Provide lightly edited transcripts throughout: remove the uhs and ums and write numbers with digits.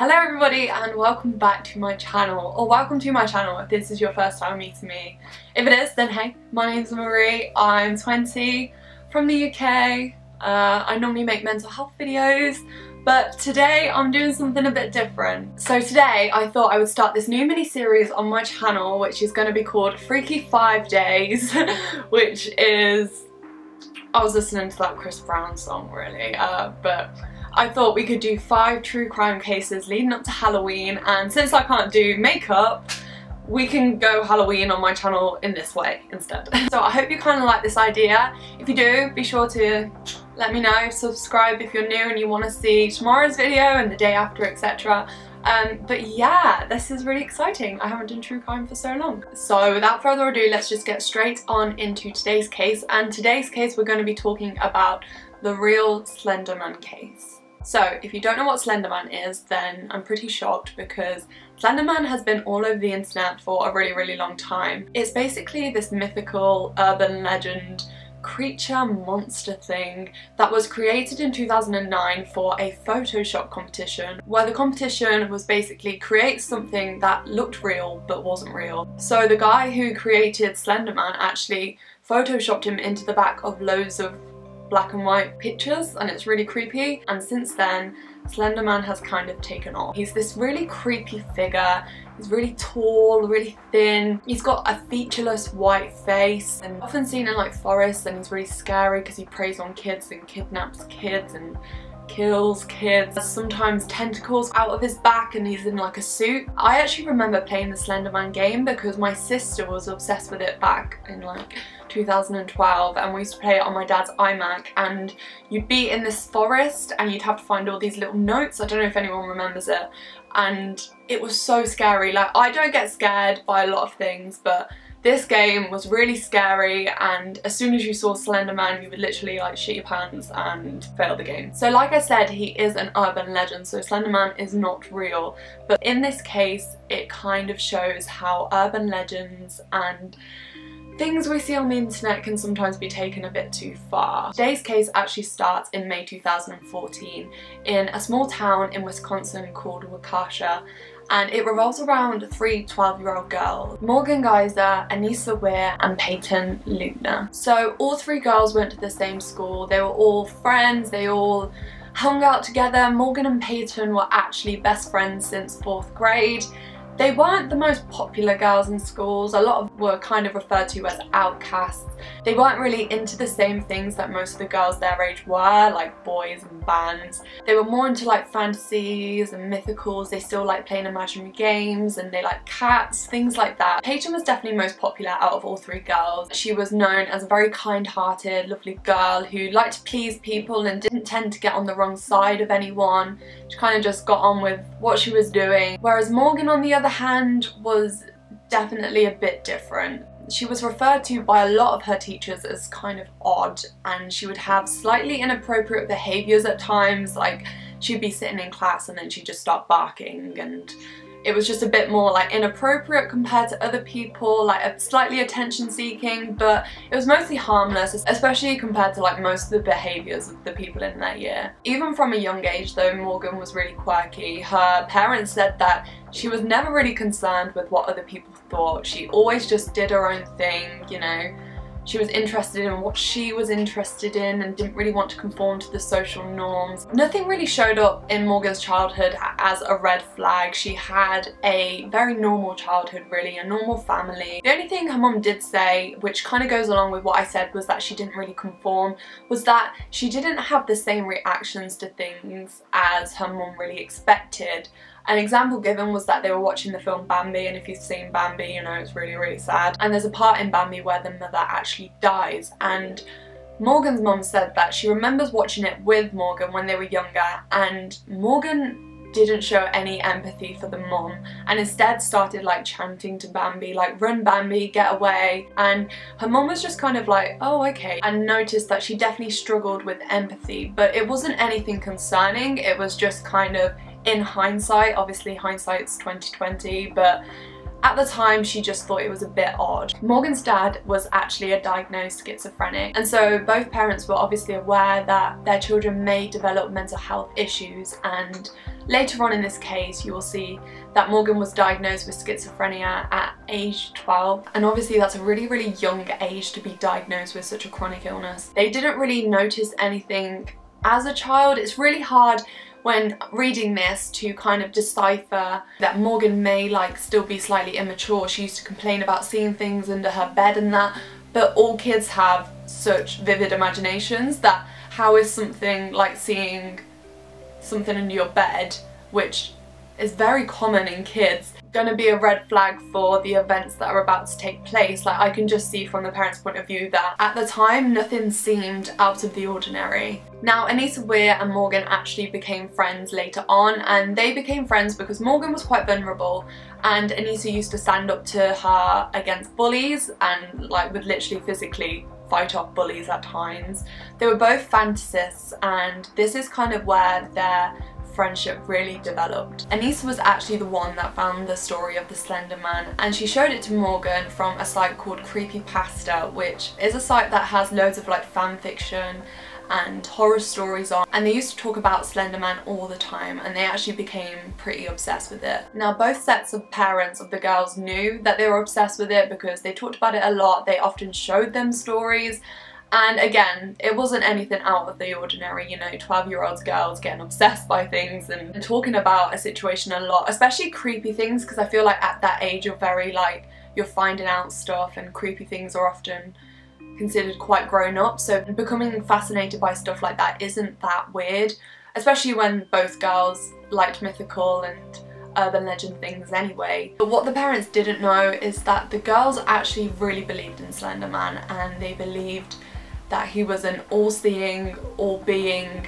Hello everybody and welcome back to my channel, or welcome to my channel if this is your first time meeting me. If it is, then hey, my name's Marie, I'm 20, from the UK. I normally make mental health videos, but today I'm doing something a bit different. So today I thought I would start this new mini series on my channel which is going to be called Freaky 5 Days, which is... I was listening to that Chris Brown song really, but I thought we could do 5 true crime cases leading up to Halloween, and since I can't do makeup, we can go Halloween on my channel in this way instead. So I hope you kind of like this idea. If you do, be sure to let me know, subscribe if you're new and you want to see tomorrow's video and the day after, etc. But yeah, this is really exciting. I haven't done true crime for so long. So without further ado, let's just get straight on into today's case. And today's case we're going to be talking about the real Slender Man case. So if you don't know what Slender Man is, then I'm pretty shocked because Slender Man has been all over the internet for a really long time. It's basically this mythical urban legend creature monster thing that was created in 2009 for a Photoshop competition, where the competition was basically create something that looked real but wasn't real. So the guy who created Slender Man actually photoshopped him into the back of loads of black and white pictures, and it's really creepy. And since then Slender Man has kind of taken off. He's this really creepy figure. He's really tall, really thin. He's got a featureless white face and often seen in like forests, and he's really scary because he preys on kids and kidnaps kids and kills kids. There's sometimes tentacles out of his back and he's in like a suit. I actually remember playing the Slender Man game because my sister was obsessed with it back in like 2012, and we used to play it on my dad's iMac, and you'd be in this forest and you'd have to find all these little notes. I don't know if anyone remembers it, and it was so scary. Like, I don't get scared by a lot of things, but this game was really scary, and as soon as you saw Slender Man you would literally like shit your pants and fail the game. So like I said, he is an urban legend, so Slender Man is not real, but in this case it kind of shows how urban legends and things we see on the internet can sometimes be taken a bit too far. Today's case actually starts in May 2014 in a small town in Wisconsin called Waukesha, and it revolves around 3 12-year-old girls: Morgan Geyser, Anissa Weir and Peyton Lutner. So all 3 girls went to the same school. They were all friends, they all hung out together. Morgan and Peyton were actually best friends since 4th grade. They weren't the most popular girls in schools. A lot of were kind of referred to as outcasts. They weren't really into the same things that most of the girls their age were, like boys and bands. They were more into like fantasies and mythicals. They still like playing imaginary games, and they like cats, things like that. Peyton was definitely most popular out of all 3 girls. She was known as a very kind-hearted, lovely girl who liked to please people and didn't tend to get on the wrong side of anyone. She kind of just got on with what she was doing. Whereas Morgan, on the other hand, was definitely a bit different. She was referred to by a lot of her teachers as kind of odd, and she would have slightly inappropriate behaviours at times. Like, she'd be sitting in class and then she'd just start barking, and it was just a bit more like inappropriate compared to other people, like slightly attention seeking, but it was mostly harmless, especially compared to like most of the behaviours of the people in that year. Even from a young age though, Morgan was really quirky. Her parents said that she was never really concerned with what other people thought. She always just did her own thing, you know. She was interested in what she was interested in and didn't really want to conform to the social norms. Nothing really showed up in Morgan's childhood as a red flag. She had a very normal childhood really, a normal family. The only thing her mum did say, which kind of goes along with what I said, was that she didn't really conform, was that she didn't have the same reactions to things as her mum really expected. An example given was that they were watching the film Bambi, and if you've seen Bambi, you know it's really sad. And there's a part in Bambi where the mother actually dies, and Morgan's mum said that she remembers watching it with Morgan when they were younger, and Morgan didn't show any empathy for the mum and instead started like chanting to Bambi, like, "Run Bambi, get away." And her mum was just kind of like, "Oh, okay," and noticed that she definitely struggled with empathy, but it wasn't anything concerning. It was just kind of, in hindsight, obviously hindsight's 2020, but at the time she just thought it was a bit odd. Morgan's dad was actually a diagnosed schizophrenic, and so both parents were obviously aware that their children may develop mental health issues, and later on in this case you will see that Morgan was diagnosed with schizophrenia at age 12, and obviously that's a really young age to be diagnosed with such a chronic illness. They didn't really notice anything as a child. It's really hard when reading this to kind of decipher that Morgan may like still be slightly immature. She used to complain about seeing things under her bed and that, but all kids have such vivid imaginations that how is something like seeing something under your bed, which is very common in kids, gonna be a red flag for the events that are about to take place? Like, I can just see from the parents' point of view that at the time nothing seemed out of the ordinary. Now, Anissa Weir and Morgan actually became friends later on, and they became friends because Morgan was quite vulnerable and Anissa used to stand up to her against bullies and like would literally physically fight off bullies at times. They were both fantasists, and this is kind of where their friendship really developed. Anissa was actually the one that found the story of the Slender Man, and she showed it to Morgan from a site called Creepypasta, which is a site that has loads of like fan fiction and horror stories on, and they used to talk about Slender Man all the time, and they actually became pretty obsessed with it. Now, both sets of parents of the girls knew that they were obsessed with it because they talked about it a lot. They often showed them stories, and again, it wasn't anything out of the ordinary, you know, 12-year-old girls getting obsessed by things and talking about a situation a lot, especially creepy things, because I feel like at that age you're very like, you're finding out stuff, and creepy things are often considered quite grown up, so becoming fascinated by stuff like that isn't that weird, especially when both girls liked mythical and urban legend things anyway. But what the parents didn't know is that the girls actually really believed in Slender Man, and they believed that he was an all-seeing, all-being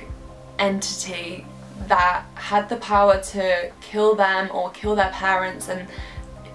entity that had the power to kill them or kill their parents, and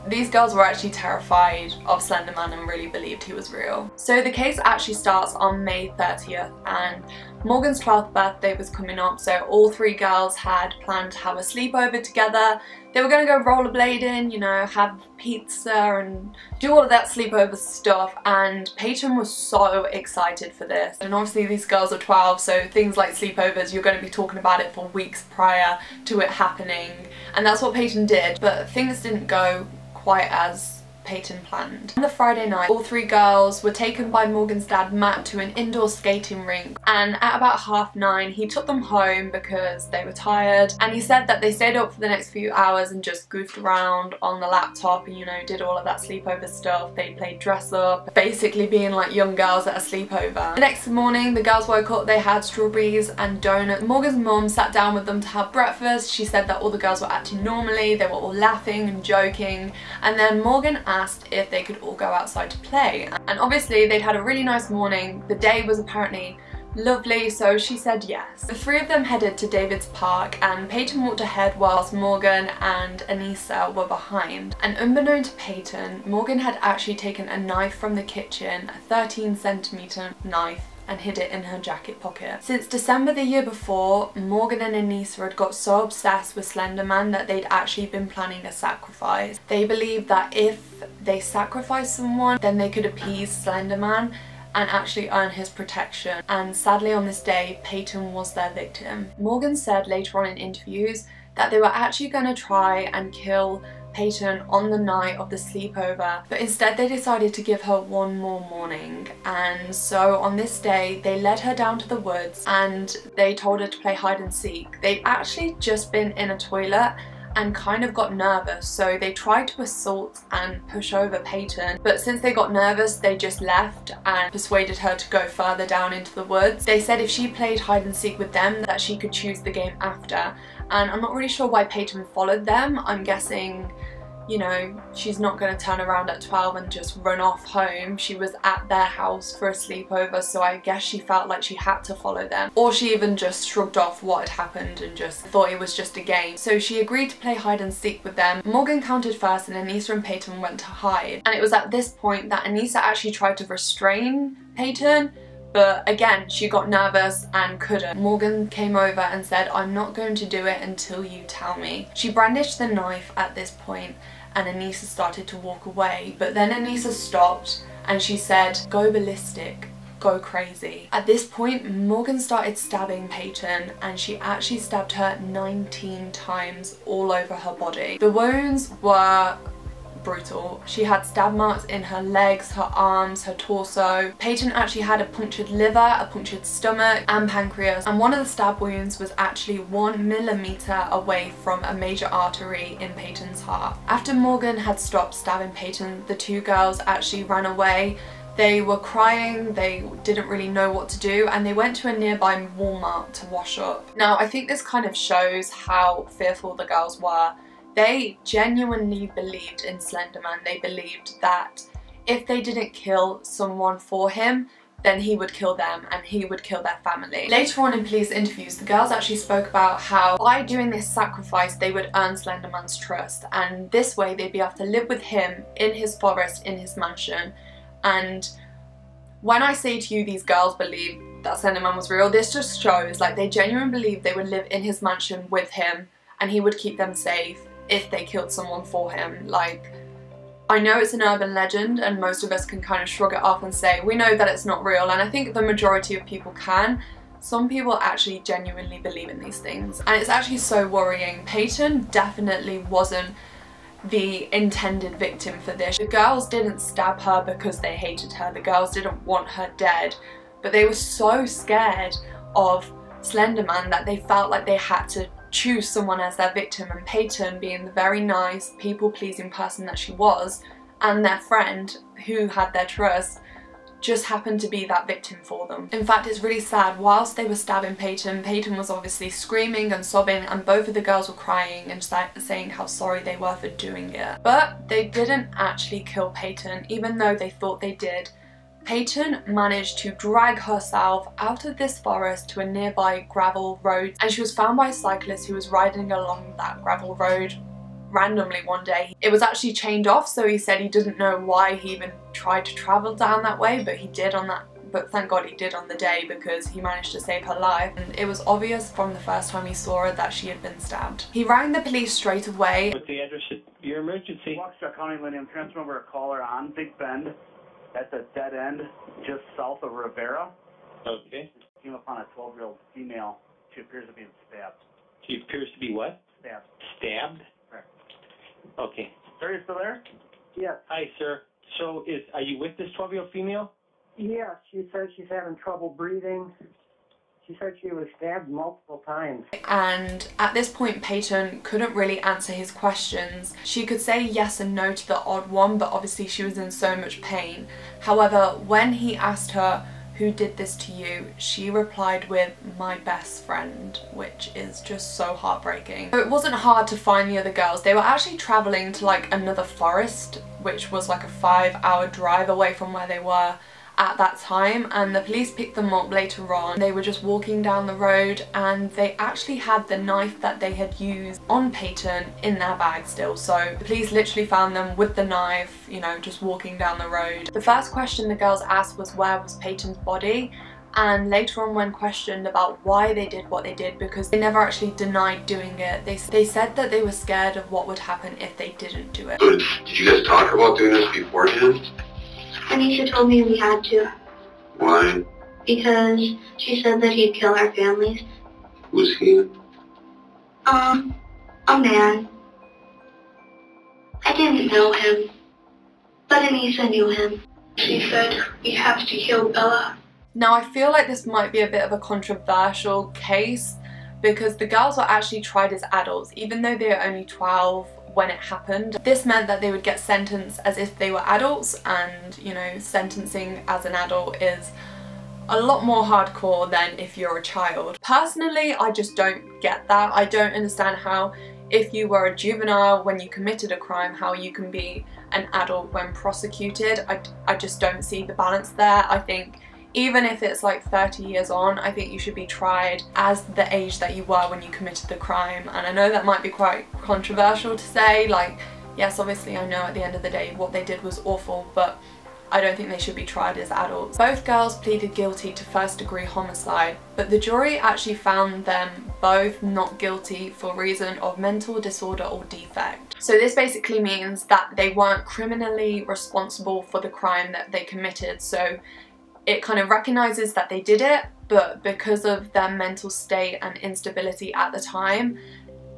these girls were actually terrified of Slender Man and really believed he was real. So the case actually starts on May 30th, and Morgan's 12th birthday was coming up, so all three girls had planned to have a sleepover together. They were going to go rollerblading, you know, have pizza and do all of that sleepover stuff, and Peyton was so excited for this. And obviously these girls are 12, so things like sleepovers, you're going to be talking about it for weeks prior to it happening, and that's what Peyton did, but things didn't go quite as Peyton planned. On the Friday night, all three girls were taken by Morgan's dad Matt to an indoor skating rink, and at about 9:30 he took them home because they were tired, and he said that they stayed up for the next few hours and just goofed around on the laptop and, you know, did all of that sleepover stuff. They played dress up, basically being like young girls at a sleepover. The next morning the girls woke up, they had strawberries and donuts. Morgan's mum sat down with them to have breakfast. She said that all the girls were acting normally, they were all laughing and joking, and then Morgan asked if they could all go outside to play, and obviously they'd had a really nice morning. The day was apparently lovely, so she said yes. The three of them headed to David's Park, and Peyton walked ahead whilst Morgan and Anissa were behind. And unbeknown to Peyton, Morgan had actually taken a knife from the kitchen, a 13cm knife, and hid it in her jacket pocket. Since December the year before, Morgan and Anissa had got so obsessed with Slender Man that they'd actually been planning a sacrifice. They believed that if they sacrificed someone, then they could appease Slender Man and actually earn his protection. And sadly on this day, Peyton was their victim. Morgan said later on in interviews that they were actually going to try and kill Peyton on the night of the sleepover, but instead they decided to give her one more morning. And so on this day they led her down to the woods and they told her to play hide and seek. They'd actually just been in a toilet and kind of got nervous, so they tried to assault and push over Peyton, but since they got nervous they just left and persuaded her to go further down into the woods. They said if she played hide and seek with them that she could choose the game after, and I'm not really sure why Peyton followed them. I'm guessing, you know, she's not going to turn around at 12 and just run off home. She was at their house for a sleepover, so I guess she felt like she had to follow them. Or she even just shrugged off what had happened and just thought it was just a game. So she agreed to play hide and seek with them. Morgan counted first and Anissa and Peyton went to hide. And it was at this point that Anissa actually tried to restrain Peyton, but again she got nervous and couldn't. Morgan came over and said, "I'm not going to do it until you tell me." She brandished the knife at this point and Anissa started to walk away, but then Anissa stopped and she said, "Go ballistic, go crazy. At this point, Morgan started stabbing Peyton, and she actually stabbed her 19 times all over her body. The wounds were brutal. She had stab marks in her legs, her arms, her torso. Peyton actually had a punctured liver, a punctured stomach and pancreas, and one of the stab wounds was actually 1 millimeter away from a major artery in Peyton's heart. After Morgan had stopped stabbing Peyton, the two girls actually ran away. They were crying, they didn't really know what to do, and they went to a nearby Walmart to wash up. Now, I think this kind of shows how fearful the girls were. They genuinely believed in Slender Man. They believed that if they didn't kill someone for him, then he would kill them and he would kill their family. Later on in police interviews, the girls actually spoke about how by doing this sacrifice they would earn Slender Man's trust, and this way they'd be able to live with him in his forest, in his mansion. And when I say to you these girls believe that Slender Man was real, this just shows like they genuinely believed they would live in his mansion with him and he would keep them safe if they killed someone for him. Like, I know it's an urban legend and most of us can kind of shrug it off and say we know that it's not real, and I think the majority of people can. Some people actually genuinely believe in these things, and it's actually so worrying. Peyton definitely wasn't the intended victim for this. The girls didn't stab her because they hated her. The girls didn't want her dead, but they were so scared of Slender Man that they felt like they had to choose someone as their victim, and Peyton, being the very nice, people-pleasing person that she was, and their friend who had their trust, just happened to be that victim for them. In fact, it's really sad. Whilst they were stabbing Peyton, Peyton was obviously screaming and sobbing, and both of the girls were crying and saying how sorry they were for doing it. But they didn't actually kill Peyton, even though they thought they did. Peyton managed to drag herself out of this forest to a nearby gravel road, and she was found by a cyclist who was riding along that gravel road randomly one day. It was actually chained off, so he said he didn't know why he even tried to travel down that way, but he did on that. But thank God he did on the day, because he managed to save her life, and it was obvious from the first time he saw her that she had been stabbed. He rang the police straight away. What's the address of your emergency? Waukesha County, Millennium, transfer over a caller on Big Bend at the dead end just south of Rivera. Okay. Came upon a 12-year-old female. She appears to be stabbed. She appears to be what? Stabbed. Stabbed? Correct. Okay. Sir, you still there? Yes. Hi, sir. So are you with this 12-year-old female? Yeah, she said she's having trouble breathing. She said she was stabbed multiple times. And at this point, Peyton couldn't really answer his questions. She could say yes and no to the odd one, but obviously she was in so much pain. However, when he asked her, "Who did this to you?" she replied with, "My best friend," which is just so heartbreaking. So it wasn't hard to find the other girls. They were actually traveling to like another forest, which was like a 5-hour drive away from where they were at that time, and the police picked them up later on. They were just walking down the road, and they actually had the knife that they had used on Peyton in their bag still. So the police literally found them with the knife, you know, just walking down the road. The first question the girls asked was where was Peyton's body, and later on when questioned about why they did what they did, because they never actually denied doing it, they said that they were scared of what would happen if they didn't do it. So did you guys talk about doing this beforehand? Anisha told me we had to. Why? Because she said that he'd kill our families. Who's he? A man. I didn't know him, but Anisha knew him. She said we have to kill Bella. Now I feel like this might be a bit of a controversial case, because the girls were actually tried as adults, even though they were only 12 when it happened. This meant that they would get sentenced as if they were adults, and you know, sentencing as an adult is a lot more hardcore than if you're a child. Personally, I just don't get that. I don't understand how, if you were a juvenile when you committed a crime, how you can be an adult when prosecuted. I just don't see the balance there. I think even if it's like 30 years on, I think you should be tried as the age that you were when you committed the crime. And I know that might be quite controversial to say, like, yes, obviously I know at the end of the day what they did was awful, but I don't think they should be tried as adults. Both girls pleaded guilty to first-degree homicide, but the jury actually found them both not guilty for reason of mental disorder or defect. So this basically means that they weren't criminally responsible for the crime that they committed. So it kind of recognises that they did it, but because of their mental state and instability at the time,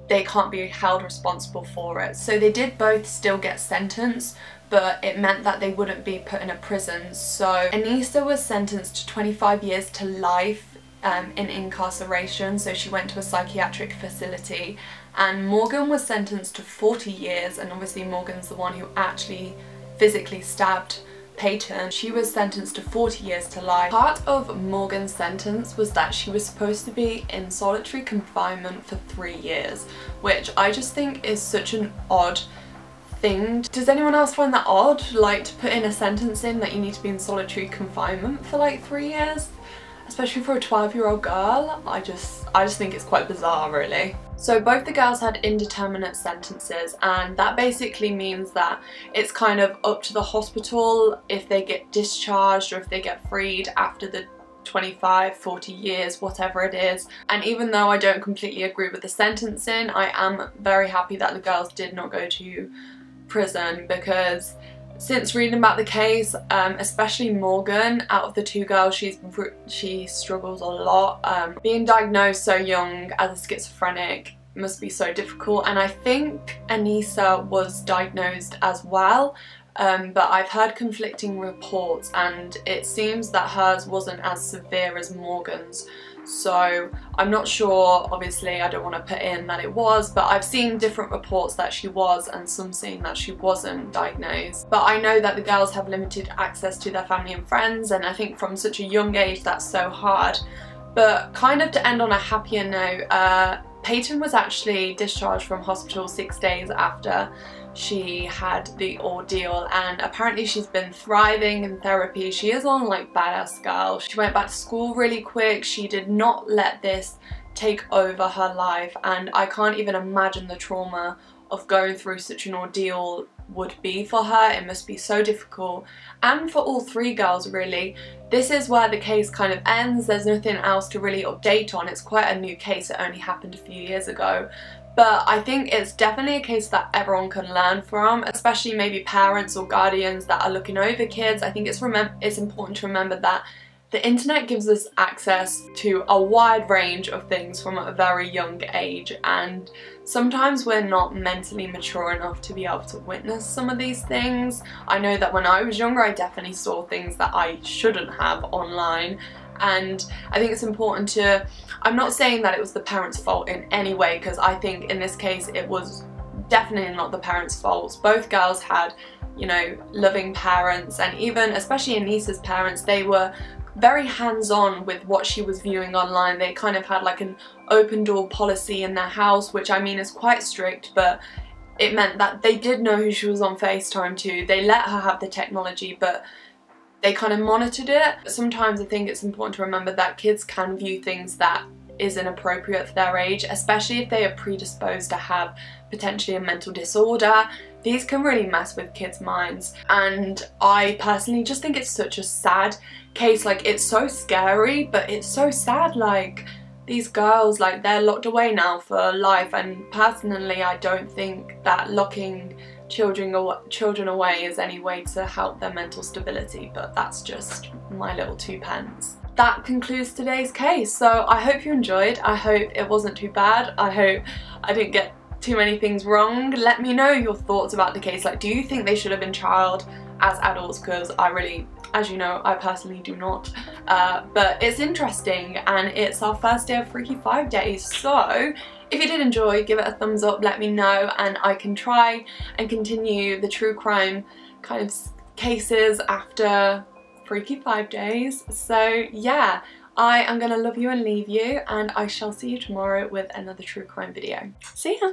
they can't be held responsible for it. So they did both still get sentenced, but it meant that they wouldn't be put in a prison. So Anissa was sentenced to 25 years to life in incarceration, so she went to a psychiatric facility, and Morgan was sentenced to 40 years, and obviously Morgan's the one who actually physically stabbed Peyton. She was sentenced to 40 years to life. Part of Morgan's sentence was that she was supposed to be in solitary confinement for 3 years, which I just think is such an odd thing. Does anyone else find that odd? Like, to put in a sentence in that you need to be in solitary confinement for like 3 years? Especially for a 12-year-old girl, I just think it's quite bizarre, really. So both the girls had indeterminate sentences, and that basically means that it's kind of up to the hospital if they get discharged or if they get freed after the 25, 40 years, whatever it is. And even though I don't completely agree with the sentencing, I am very happy that the girls did not go to prison, because since reading about the case, especially Morgan, out of the two girls, she struggles a lot. Being diagnosed so young as a schizophrenic must be so difficult, and I think Anissa was diagnosed as well, but I've heard conflicting reports, and it seems that hers wasn't as severe as Morgan's. So I'm not sure, obviously I don't want to put in that it was, but I've seen different reports that she was and some saying that she wasn't diagnosed. But I know that the girls have limited access to their family and friends, and I think from such a young age that's so hard. But kind of to end on a happier note, Peyton was actually discharged from hospital 6 days after she had the ordeal, and apparently she's been thriving in therapy. She is on like badass girl. She went back to school really quick. She did not let this take over her life, and I can't even imagine the trauma of going through such an ordeal would be for her. It must be so difficult, and for all three girls really. This is where the case kind of ends. There's nothing else to really update on. It's quite a new case. It only happened a few years ago. But I think it's definitely a case that everyone can learn from, especially maybe parents or guardians that are looking over kids. I think it's important to remember that the internet gives us access to a wide range of things from a very young age, and sometimes we're not mentally mature enough to be able to witness some of these things. I know that when I was younger I definitely saw things that I shouldn't have online, and I think it's important to, I'm not saying that it was the parents' fault in any way, because I think in this case it was definitely not the parents' fault. Both girls had, you know, loving parents, and even especially Anissa's parents, they were very hands-on with what she was viewing online. They kind of had like an open door policy in their house, which I mean is quite strict, but it meant that they did know who she was on FaceTime to. They let her have the technology, but they kind of monitored it. Sometimes I think it's important to remember that kids can view things that is inappropriate for their age, especially if they are predisposed to have potentially a mental disorder. These can really mess with kids' minds, and I personally just think it's such a sad case. Like, it's so scary, but it's so sad. Like, these girls, like, they're locked away now for life, and personally I don't think that locking children away is any way to help their mental stability, but that's just my little 2 pence. That concludes today's case, so I hope you enjoyed. I hope it wasn't too bad. I hope I didn't get too many things wrong. Let me know your thoughts about the case. Like, do you think they should have been trialed as adults? Because I really, as you know, I personally do not. But it's interesting, and it's our first day of Freaky 5 days, so if you did enjoy, give it a thumbs up, let me know, and I can try and continue the true crime kind of cases after Freaky 5 days. So yeah, I am gonna love you and leave you, and I shall see you tomorrow with another true crime video. See ya!